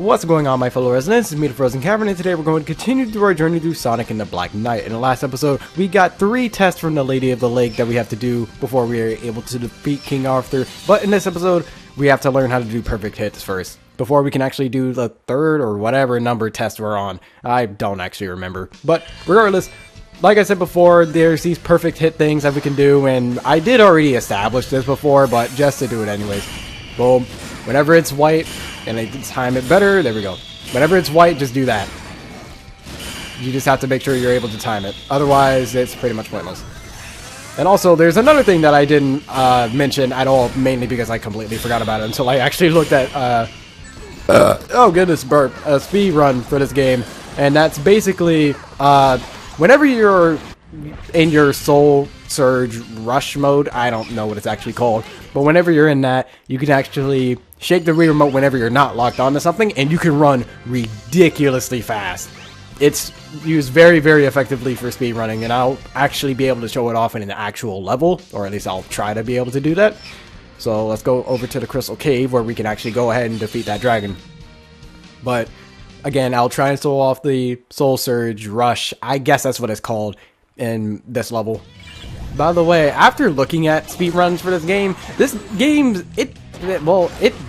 What's going on, my fellow residents? It's me, TheFrozenCavern, and today we're going to continue through our journey through Sonic and the Black Knight. In the last episode, we got 3 tests from the Lady of the Lake that we have to do before we are able to defeat King Arthur. But in this episode, we have to learn how to do perfect hits first, before we can actually do the 3rd or whatever number test we're on. I don't actually remember. But regardless, like I said before, there's these perfect hit things that we can do, and I did already establish this before, but just to do it anyways. Boom. Whenever it's white, and I time it better, there we go. Whenever it's white, just do that. You just have to make sure you're able to time it. Otherwise, it's pretty much pointless. And also, there's another thing that I didn't mention at all, mainly because I completely forgot about it until I actually looked at, oh goodness, burp, a speed run for this game. And that's basically, whenever you're in your Soul Surge Rush mode, I don't know what it's actually called, but whenever you're in that, you can actually shake the Wii remote whenever you're not locked onto something, and you can run ridiculously fast. It's used very, very effectively for speedrunning, and I'll actually be able to show it off in an actual level, or at least I'll try to be able to do that. So let's go over to the Crystal Cave, where we can actually go ahead and defeat that dragon. But again, I'll try and show off the Soul Surge Rush. I guess that's what it's called in this level. By the way, after looking at speedruns for this game, it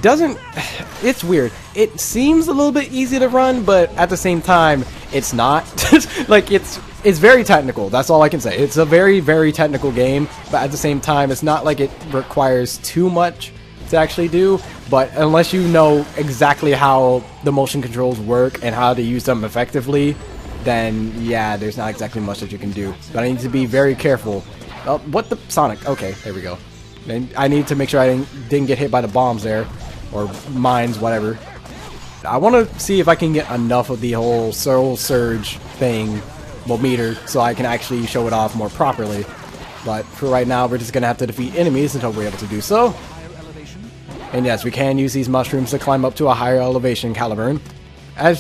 doesn't, it's weird. It seems a little bit easy to run, but at the same time, it's not. Like, it's very technical, that's all I can say. It's a very, very technical game, but at the same time, it's not like it requires too much to actually do, but unless you know exactly how the motion controls work and how to use them effectively, then yeah, there's not exactly much that you can do. But I need to be very careful. Oh, what the Sonic? Okay, there we go. And I need to make sure I didn't get hit by the bombs there, or mines, whatever. I want to see if I can get enough of the whole Soul Surge thing, well, meter, so I can actually show it off more properly. But for right now, we're just gonna have to defeat enemies until we're able to do so. And yes, we can use these mushrooms to climb up to a higher elevation cavern. I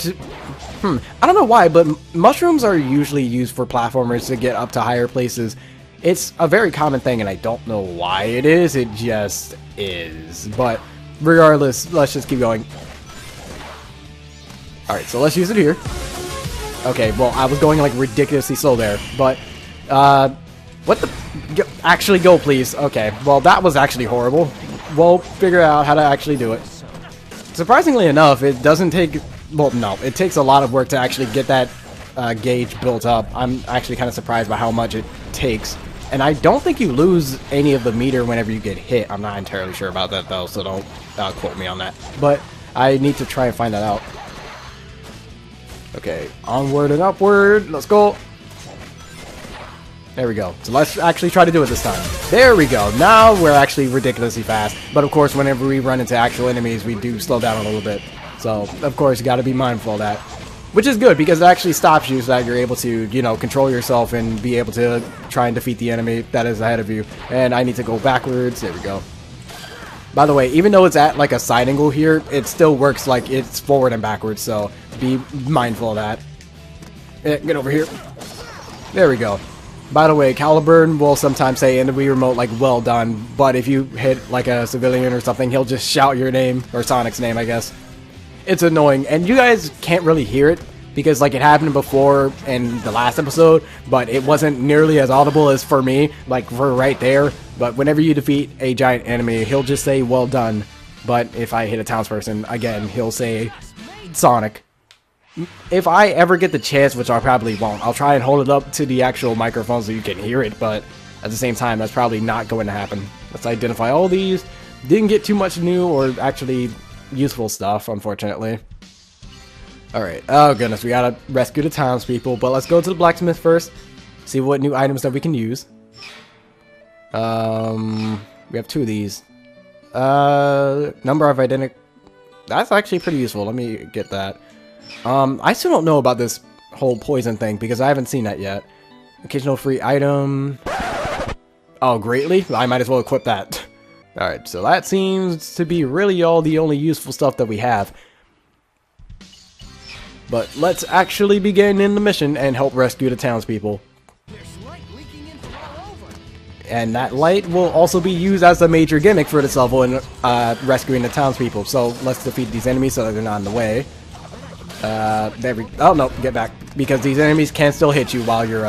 don't know why, but mushrooms are usually used for platformers to get up to higher places. It's a very common thing, and I don't know why it is. It just is. But regardless, let's just keep going. Alright, so let's use it here. Okay, well, I was going like ridiculously slow there, but what the? Actually go, please. Okay, well, that was actually horrible. We'll figure out how to actually do it. Surprisingly enough, it doesn't take, well, no, it takes a lot of work to actually get that gauge built up. I'm actually kind of surprised by how much it takes. And I don't think you lose any of the meter whenever you get hit. I'm not entirely sure about that, though, so don't quote me on that. But I need to try and find that out. Okay, onward and upward. Let's go. There we go. So let's actually try to do it this time. There we go. Now we're actually ridiculously fast. But of course, whenever we run into actual enemies, we do slow down a little bit. So, of course, you got to be mindful of that. Which is good, because it actually stops you so that you're able to, you know, control yourself and be able to try and defeat the enemy that is ahead of you. And I need to go backwards. There we go. By the way, even though it's at like a side angle here, it still works like it's forward and backwards. So be mindful of that. Get over here. There we go. By the way, Caliburn will sometimes say in the Wii remote, like, well done. But if you hit like a civilian or something, he'll just shout your name, or Sonic's name, I guess. It's annoying, and you guys can't really hear it because like it happened before in the last episode, but it wasn't nearly as audible as for me, like for right there. But whenever you defeat a giant enemy, he'll just say well done. But if I hit a townsperson, again, he'll say Sonic. If I ever get the chance, which I probably won't, I'll try and hold it up to the actual microphone so you can hear it, but at the same time, that's probably not going to happen. Let's identify all these. Didn't get too much new or actually useful stuff, unfortunately. Alright, oh goodness, we gotta rescue the townspeople, but let's go to the blacksmith first, see what new items that we can use. We have 2 of these. Number of identical, that's actually pretty useful, let me get that. I still don't know about this whole poison thing, because I haven't seen that yet. Occasional free item. Oh, greatly? I might as well equip that. Alright, so that seems to be really all the only useful stuff that we have. But let's actually begin in the mission and help rescue the townspeople. And that light will also be used as a major gimmick for this level in rescuing the townspeople. So let's defeat these enemies so that they're not in the way. There we... Oh, no, get back. Because these enemies can still hit you while you're,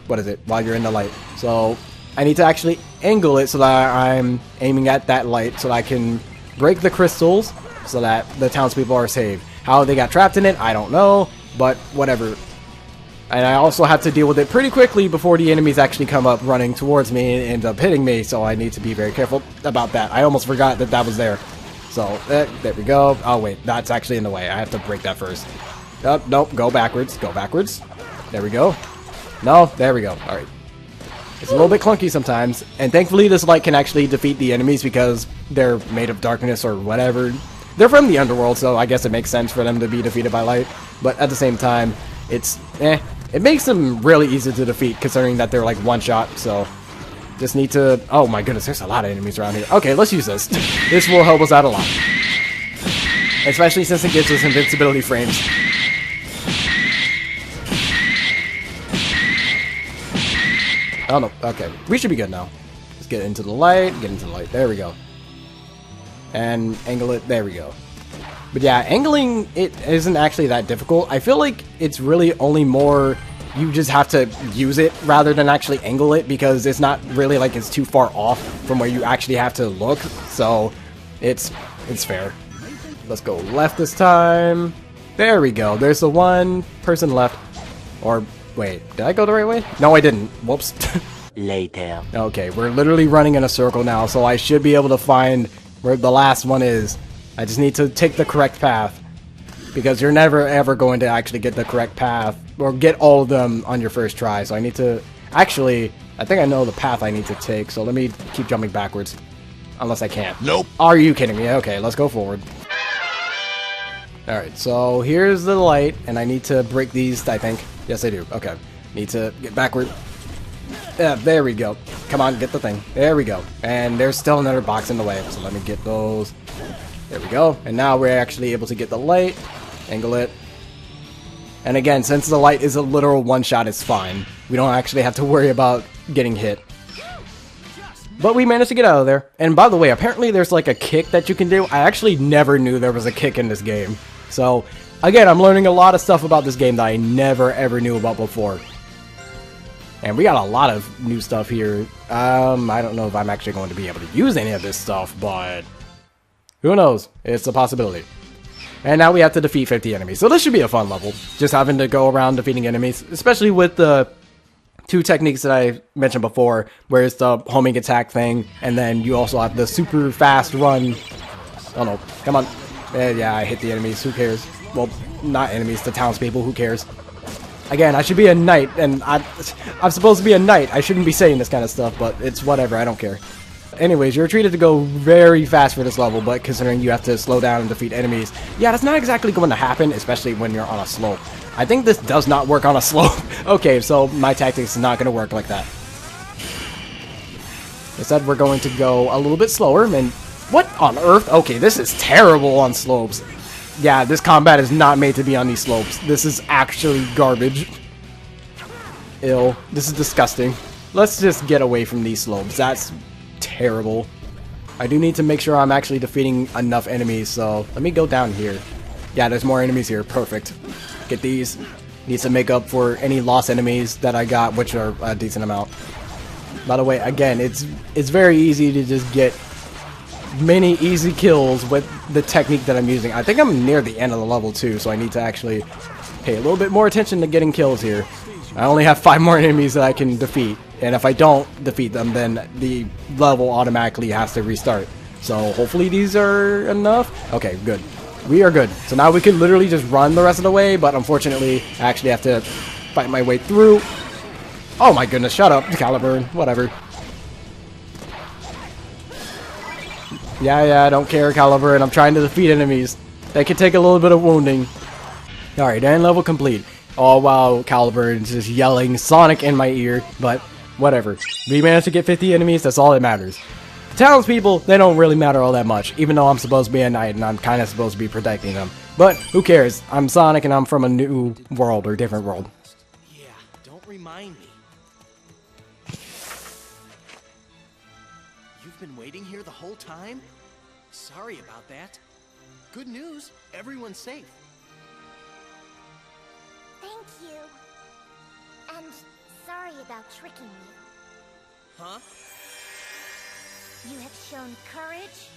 what is it? While you're in the light. So, I need to actually angle it so that I'm aiming at that light so that I can break the crystals so that the townspeople are saved. How they got trapped in it, I don't know, but whatever. And I also have to deal with it pretty quickly before the enemies actually come up running towards me and end up hitting me, so I need to be very careful about that. I almost forgot that that was there. So, there we go. Oh, wait, that's actually in the way. I have to break that first. Oh, nope, go backwards. Go backwards. There we go. No, there we go. All right. It's a little bit clunky sometimes, and thankfully this light can actually defeat the enemies because they're made of darkness or whatever. They're from the underworld, so I guess it makes sense for them to be defeated by light. But at the same time, it's it makes them really easy to defeat considering that they're like one shot. So just need to... Oh my goodness, there's a lot of enemies around here. Okay, let's use this. This will help us out a lot, especially since it gives us invincibility frames. Oh no, okay. We should be good now. Let's get into the light, get into the light. There we go. And angle it, there we go. But yeah, angling it isn't actually that difficult. I feel like it's really only more you just have to use it rather than actually angle it because it's not really like it's too far off from where you actually have to look. So it's fair. Let's go left this time. There we go. There's the one person left. Or wait, did I go the right way? No, I didn't. Whoops. Later. Okay, we're literally running in a circle now, so I should be able to find where the last one is. I just need to take the correct path. Because you're never ever going to actually get the correct path or get all of them on your first try. So I need to... Actually, I think I know the path I need to take, so let me keep jumping backwards. Unless I can't. Nope. Are you kidding me? Okay, let's go forward. Alright, so here's the light, and I need to break these, I think. Yes, I do. Okay. Need to get backward. Yeah, there we go. Come on, get the thing. There we go. And there's still another box in the way, so let me get those. There we go. And now we're actually able to get the light. Angle it. And again, since the light is a literal one-shot, it's fine. We don't actually have to worry about getting hit. But we managed to get out of there. And by the way, apparently there's like a kick that you can do. I actually never knew there was a kick in this game. So, again, I'm learning a lot of stuff about this game that I never ever knew about before. And we got a lot of new stuff here. I don't know if I'm actually going to be able to use any of this stuff, but who knows? It's a possibility. And now we have to defeat 50 enemies. So this should be a fun level. Just having to go around defeating enemies, especially with the two techniques that I mentioned before, where it's the homing attack thing, and then you also have the super fast run. Oh no, come on. Yeah, I hit the enemies, who cares? Well, not enemies, the townspeople, who cares? Again, I should be a knight, and I'm supposed to be a knight. I shouldn't be saying this kind of stuff, but it's whatever, I don't care. Anyways, you're treated to go very fast for this level, but considering you have to slow down and defeat enemies, yeah, that's not exactly going to happen, especially when you're on a slope. I think this does not work on a slope. Okay, so my tactics is not going to work like that. Instead, we're going to go a little bit slower, and what on earth? Okay, this is terrible on slopes. Yeah, this combat is not made to be on these slopes. This is actually garbage. Ew, this is disgusting. Let's just get away from these slopes. That's terrible. I do need to make sure I'm actually defeating enough enemies, so let me go down here. Yeah, there's more enemies here. Perfect. Get these. Needs to make up for any lost enemies that I got, which are a decent amount. By the way, again, it's very easy to just get many easy kills with the technique that I'm using. I think I'm near the end of the level too, so I need to actually pay a little bit more attention to getting kills here. I only have 5 more enemies that I can defeat, and if I don't defeat them, then the level automatically has to restart. So hopefully these are enough. Okay, good. We are good. So now we can literally just run the rest of the way, but unfortunately, I actually have to fight my way through. Oh my goodness, shut up, Caliburn. Whatever. Yeah, I don't care, Caliburn. I'm trying to defeat enemies. They can take a little bit of wounding. Alright, and level complete. Oh wow, Caliburn's just yelling Sonic in my ear, but whatever. We managed to get 50 enemies, that's all that matters. The townspeople, they don't really matter all that much, even though I'm supposed to be a knight and I'm kind of supposed to be protecting them. But who cares? I'm Sonic and I'm from a new world or different world. Yeah, don't remind me. You've been waiting here the whole time? Sorry about that. Good news, everyone's safe. Thank you. And sorry about tricking you. Huh? You have shown courage,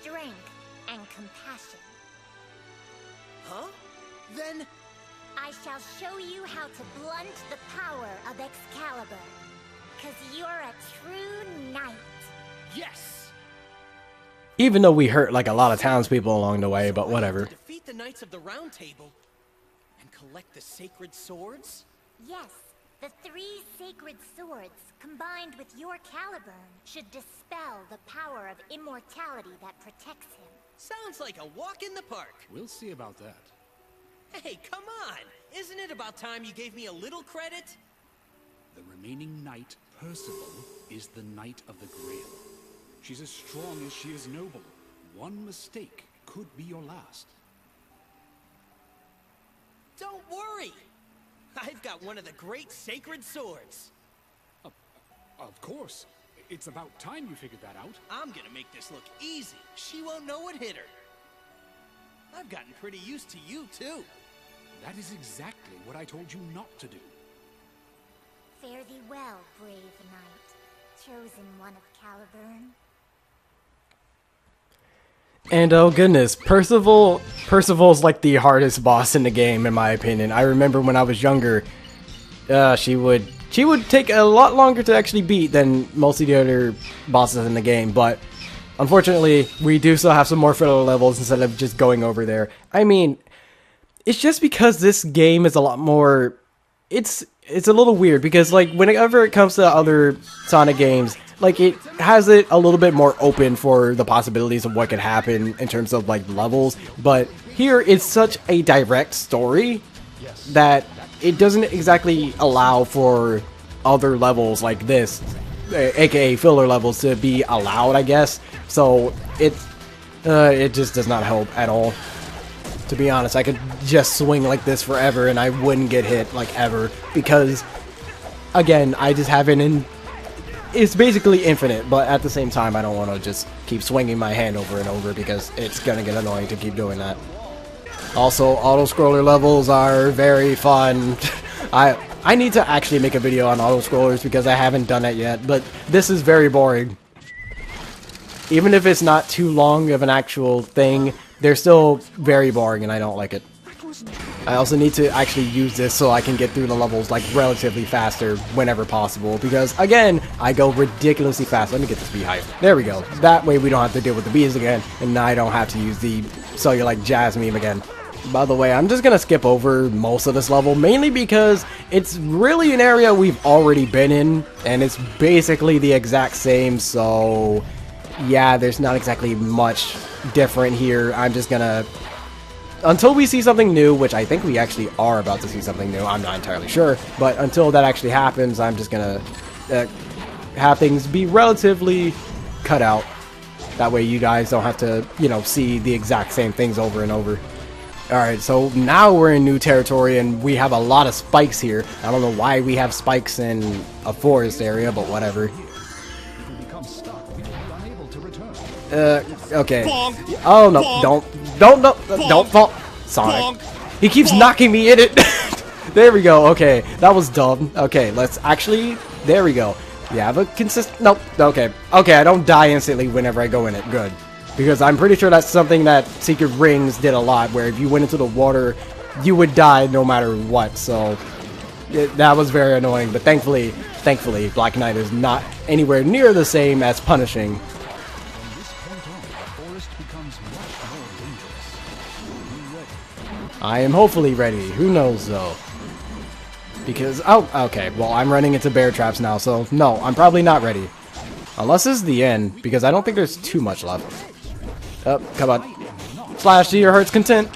strength, and compassion. Huh? Then... I shall show you how to blunt the power of Excalibur. 'Cause you're a true knight. Yes! Even though we hurt like a lot of townspeople along the way, but whatever. To defeat the Knights of the Round Table and collect the sacred swords? Yes, the 3 sacred swords, combined with your caliburn, should dispel the power of immortality that protects him. Sounds like a walk in the park. We'll see about that. Hey, come on! Isn't it about time you gave me a little credit? The remaining knight, Percival, is the Knight of the Grail. She's as strong as she is noble. One mistake could be your last. Don't worry! I've got one of the great sacred swords. Of course. It's about time you figured that out. I'm gonna make this look easy. She won't know what hit her. I've gotten pretty used to you, too. That is exactly what I told you not to do. Fare thee well, brave knight, chosen one of Caliburn. And oh goodness, Percival's like the hardest boss in the game, in my opinion. I remember when I was younger, she would take a lot longer to actually beat than most of the other bosses in the game, but unfortunately, we do still have some more filler levels instead of just going over there. I mean, it's just because this game is a lot more... It's a little weird, because like whenever it comes to other Sonic games, like it has it a little bit more open for the possibilities of what could happen in terms of like levels, but here it's such a direct story that it doesn't exactly allow for other levels like this, aka filler levels, to be allowed, I guess. So it just does not help at all. To be honest, I could just swing like this forever and I wouldn't get hit, like, ever. Because, again, I just have it in... It's basically infinite, but at the same time, I don't want to just keep swinging my hand over and over because it's gonna get annoying to keep doing that. Also, auto-scroller levels are very fun. I need to actually make a video on auto-scrollers because I haven't done it yet, but this is very boring. Even if it's not too long of an actual thing, they're still very boring and I don't like it. I also need to actually use this so I can get through the levels like relatively faster whenever possible, because again, I go ridiculously fast. Let me get this beehive. There we go. That way we don't have to deal with the bees again, and I don't have to use the Cellular Jazz meme again. By the way, I'm just gonna skip over most of this level, mainly because it's really an area we've already been in, and it's basically the exact same, so yeah, there's not exactly much different here. I'm just gonna... Until we see something new, which I think we actually are about to see something new, I'm not entirely sure, but until that actually happens, I'm just gonna have things be relatively cut out. That way you guys don't have to, you know, see the exact same things over and over. Alright, so now we're in new territory and we have a lot of spikes here. I don't know why we have spikes in a forest area, but whatever. Okay. Bonk. Oh no, Bonk. don't fall. Sonic. He keeps knocking me in it. There we go, okay. That was dumb. Okay, let's actually, there we go. Yeah, but nope, okay. Okay, I don't die instantly whenever I go in it, good. Because I'm pretty sure that's something that Secret Rings did a lot, where if you went into the water, you would die no matter what, so... that was very annoying, but thankfully, Black Knight is not anywhere near the same as punishing. I am hopefully ready. Who knows, though? Because... Oh, okay. Well, I'm running into bear traps now, so... No, I'm probably not ready. Unless this is the end, because I don't think there's too much left. Oh, come on. Slash to your heart's content.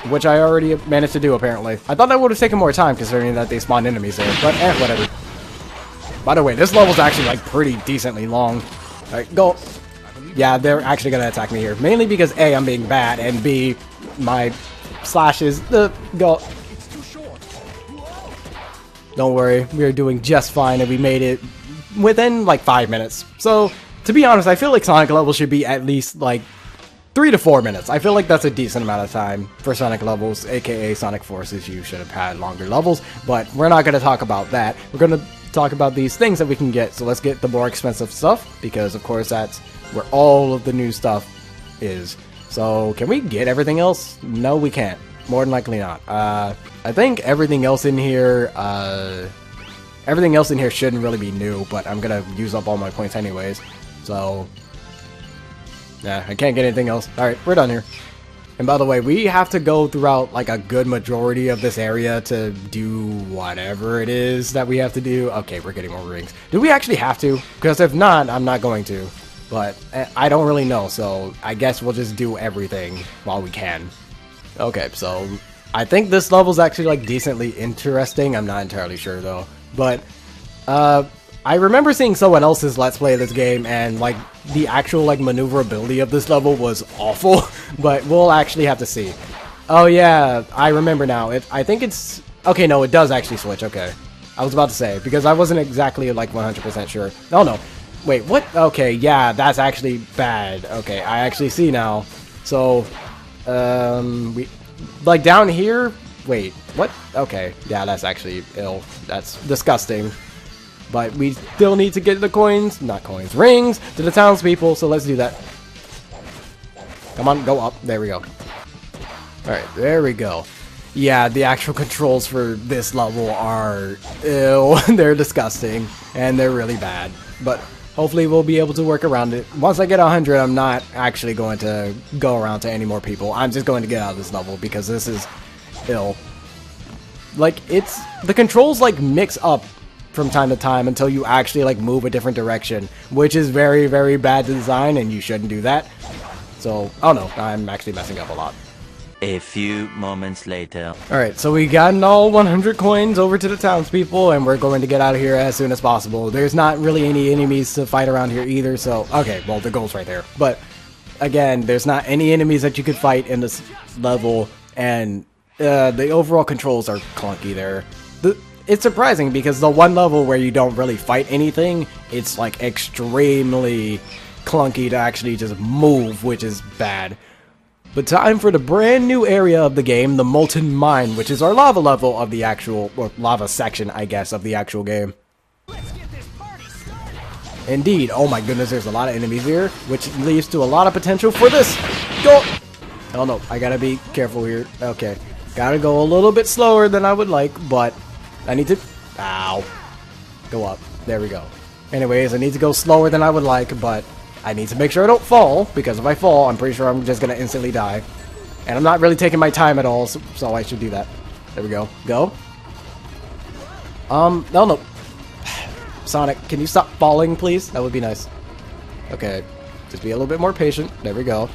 Which I already managed to do, apparently. I thought that would have taken more time, considering that they spawned enemies there. But, whatever. By the way, this level's actually, like, pretty decently long. Alright, go. Yeah, they're actually gonna attack me here. Mainly because A, I'm being bad, and B, my... slashes go. Don't worry, we are doing just fine and we made it within like 5 minutes. So to be honest, I feel like Sonic levels should be at least like 3 to 4 minutes. I feel like that's a decent amount of time for Sonic levels, aka Sonic Forces. You should have had longer levels, but we're not going to talk about that. We're going to talk about these things that we can get. So let's get the more expensive stuff, because of course that's where all of the new stuff is. So can we get everything else? No, we can't. More than likely not. I think everything else in here shouldn't really be new, but I'm gonna use up all my points anyways. So yeah, I can't get anything else. Alright, we're done here. And by the way, we have to go throughout like a good majority of this area to do whatever it is that we have to do. Okay, we're getting more rings. Do we actually have to? Because if not, I'm not going to. But I don't really know, so I guess we'll just do everything while we can. Okay, so I think this level's actually like decently interesting. I'm not entirely sure though. But I remember seeing someone else's Let's Play of this game, and like the actual like maneuverability of this level was awful. But we'll actually have to see. Oh yeah, I remember now. I think it's okay. No, it does actually switch. Okay, I was about to say because I wasn't exactly like 100% sure. Oh no, wait, what? Okay, yeah, that's actually bad. Okay, I actually see now. So we like down here. Wait, what? Okay, yeah, that's actually ill. That's disgusting. But we still need to get the coins, not coins, rings to the townspeople, so let's do that. Come on, go up. There we go. Alright, there we go. Yeah, the actual controls for this level are ill. They're disgusting, and they're really bad. But hopefully we'll be able to work around it. Once I get 100, I'm not actually going to go around to any more people. I'm just going to get out of this level because this is ill. Like, the controls like mix up from time to time until you actually like move a different direction, which is very, very bad design, and you shouldn't do that. So, oh no, I'm actually messing up a lot. A few moments later. Alright, so we gotten all 100 coins over to the townspeople, and we're going to get out of here as soon as possible. There's not really any enemies to fight around here either, so, okay, well, the goal's right there. But, again, there's not any enemies that you could fight in this level, and the overall controls are clunky there. It's surprising because the one level where you don't really fight anything, it's like extremely clunky to actually just move, which is bad. But time for the brand new area of the game, the Molten Mine, which is our lava level of the actual, or lava section, I guess, of the actual game. Let's get this party started. Indeed. Oh my goodness, there's a lot of enemies here, which leads to a lot of potential for this. Go! Oh no, I gotta be careful here. Okay. Gotta go a little bit slower than I would like, but I need to... Ow. Go up. There we go. Anyways, I need to go slower than I would like, but I need to make sure I don't fall, because if I fall, I'm pretty sure I'm just gonna instantly die. And I'm not really taking my time at all, so I should do that. There we go. Go. No. Sonic, can you stop falling, please? That would be nice. Okay. Just be a little bit more patient. There we go.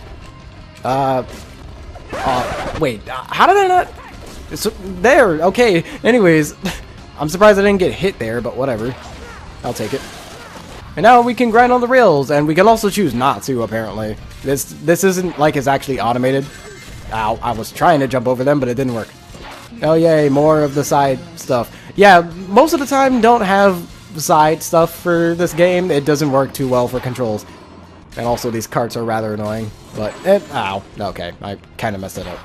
Wait. How did I not... It's there, okay. Anyways, I'm surprised I didn't get hit there, but whatever. I'll take it. And now we can grind on the rails, and we can also choose not to, apparently. This isn't like it's actually automated. Ow, I was trying to jump over them, but it didn't work. Oh yay, more of the side stuff. Yeah, most of the time don't have side stuff for this game. It doesn't work too well for controls. And also these carts are rather annoying. But, ow, okay, I kind of messed it up.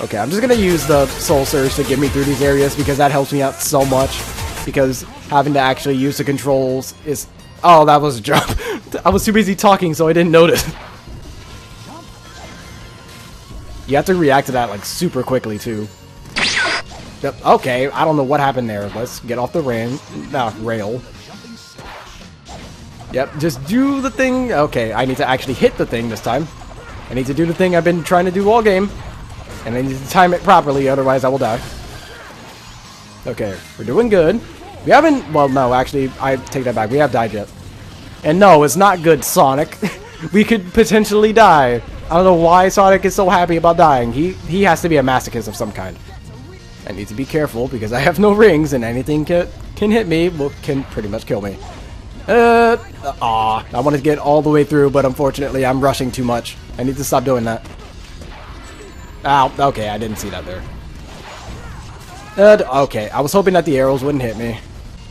Okay, I'm just gonna use the Soul Surge to get me through these areas because that helps me out so much. Because having to actually use the controls is... Oh, that was a jump. I was too busy talking, so I didn't notice. You have to react to that, like, super quickly, too. Yep, okay, I don't know what happened there. Let's get off the rail. Yep, just do the thing. Okay, I need to actually hit the thing this time. I need to do the thing I've been trying to do all game. And I need to time it properly, otherwise I will die. Okay, we're doing good. We haven't... Well, no, actually, I take that back. We have died yet. And no, it's not good, Sonic. We could potentially die. I don't know why Sonic is so happy about dying. He has to be a masochist of some kind. I need to be careful because I have no rings and anything can hit me, well, can pretty much kill me. I wanted to get all the way through, but unfortunately I'm rushing too much. I need to stop doing that. Ow, okay, I didn't see that there. Okay, I was hoping that the arrows wouldn't hit me.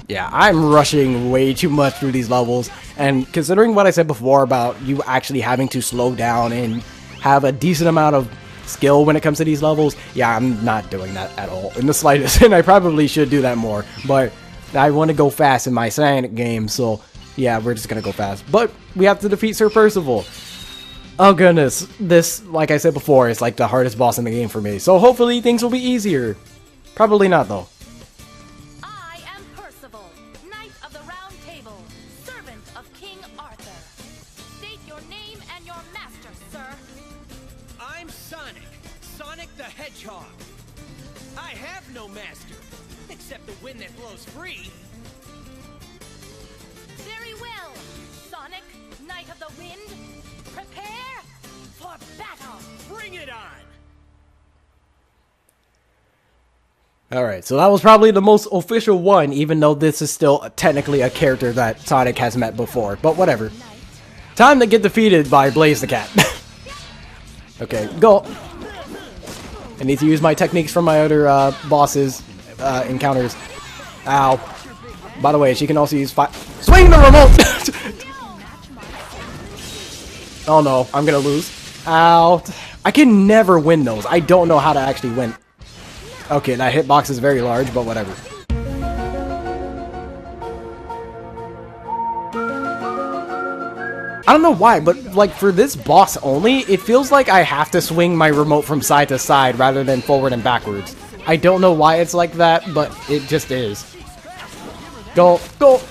Yeah, I'm rushing way too much through these levels, and considering what I said before about you actually having to slow down and have a decent amount of skill when it comes to these levels, yeah, I'm not doing that at all in the slightest, and I probably should do that more, but I want to go fast in my Sonic game, so yeah, we're just gonna go fast. But we have to defeat Sir Percival. Oh goodness, this, like I said before, is like the hardest boss in the game for me, so hopefully things will be easier. Probably not though. I am Percival, Knight of the Round Table, servant of King Arthur. State your name and your master, sir. I'm Sonic. Sonic the Hedgehog. I have no master, except the wind that blows free. Very well, Sonic, Knight of the Wind. Prepare for battle. Bring it on! Alright, so that was probably the most official one, even though this is still technically a character that Sonic has met before, but whatever. Time to get defeated by Blaze the Cat. Okay, go! I need to use my techniques from my other bosses encounters. Ow. By the way, she can also use swing the remote! Oh no, I'm gonna lose. Ow. I can never win those. I don't know how to actually win. Okay, that hitbox is very large, but whatever. I don't know why, but like for this boss only, it feels like I have to swing my remote from side to side rather than forward and backwards. I don't know why it's like that, but it just is. Go, go!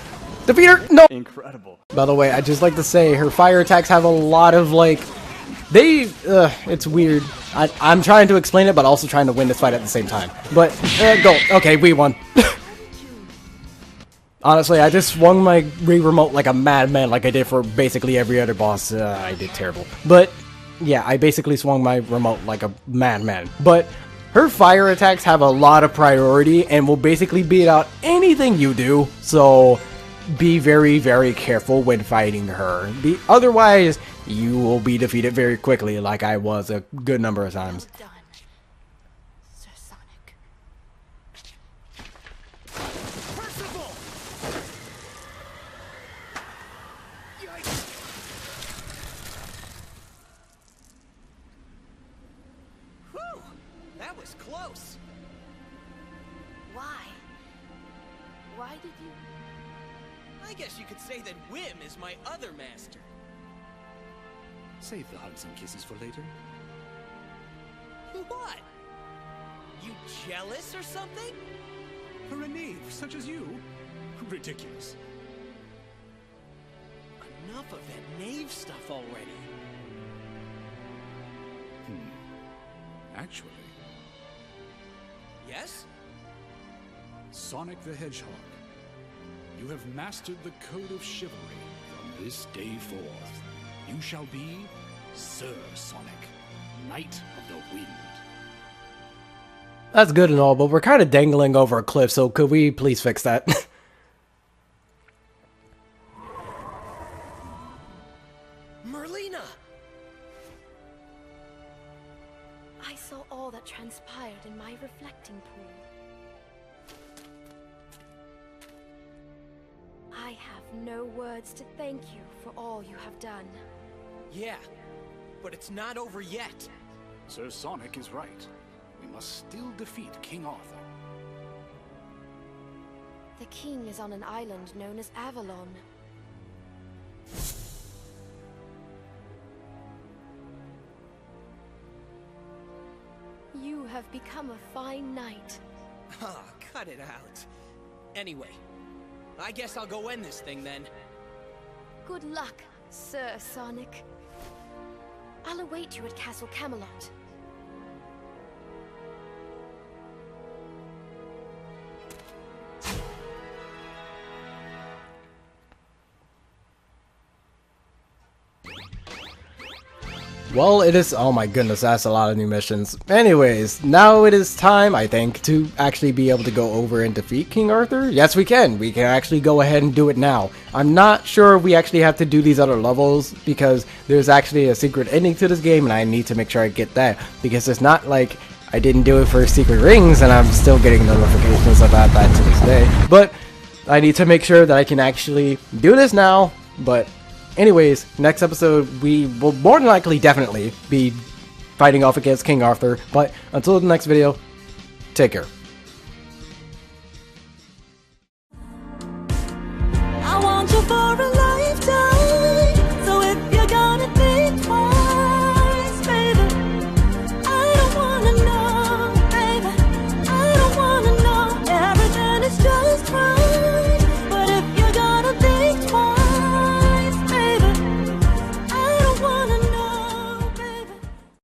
Defeat her! No! Incredible. By the way, I'd just like to say, her fire attacks have a lot of, like... it's weird. I'm trying to explain it, but also trying to win this fight at the same time. But, go. Okay, we won. Honestly, I just swung my Wii remote like a madman like I did for basically every other boss. I did terrible. But, yeah, I basically swung my remote like a madman. But... her fire attacks have a lot of priority and will basically beat out anything you do, so be very, very careful when fighting her. Otherwise, you will be defeated very quickly, like I was a good number of times. Done, Sir Sonic. Percival! Yikes. Whew! That was close. Why? Why did you... I guess you could say that Whim is my other master. Save the hugs and kisses for later. What? You jealous or something? For a knave such as you? Ridiculous. Enough of that knave stuff already. Actually, Yes? Sonic the Hedgehog, you have mastered the code of chivalry. From this day forth, you shall be Sir Sonic, Knight of the Wind. That's good and all, but we're kind of dangling over a cliff, so could we please fix that? Merlina! I saw all that transpired in my reflecting pool. I have no words to thank you for all you have done. Yeah, but it's not over yet. Sir Sonic is right. We must still defeat King Arthur. The king is on an island known as Avalon. You have become a fine knight. Ah, cut it out. Anyway, I guess I'll go end this thing then. Good luck, Sir Sonic. I'll await you at Castle Camelot. Well, it is... oh my goodness, that's a lot of new missions. Anyways, now it is time, I think, to actually be able to go over and defeat King Arthur. Yes, we can. We can actually go ahead and do it now. I'm not sure we actually have to do these other levels, because there's actually a secret ending to this game, and I need to make sure I get that. Because it's not like I didn't do it for secret rings, and I'm still getting notifications about that to this day. But I need to make sure that I can actually do this now, but... Anyways, next episode we will more than likely definitely be fighting off against King Arthur. But until the next video, take care. I want you for a life.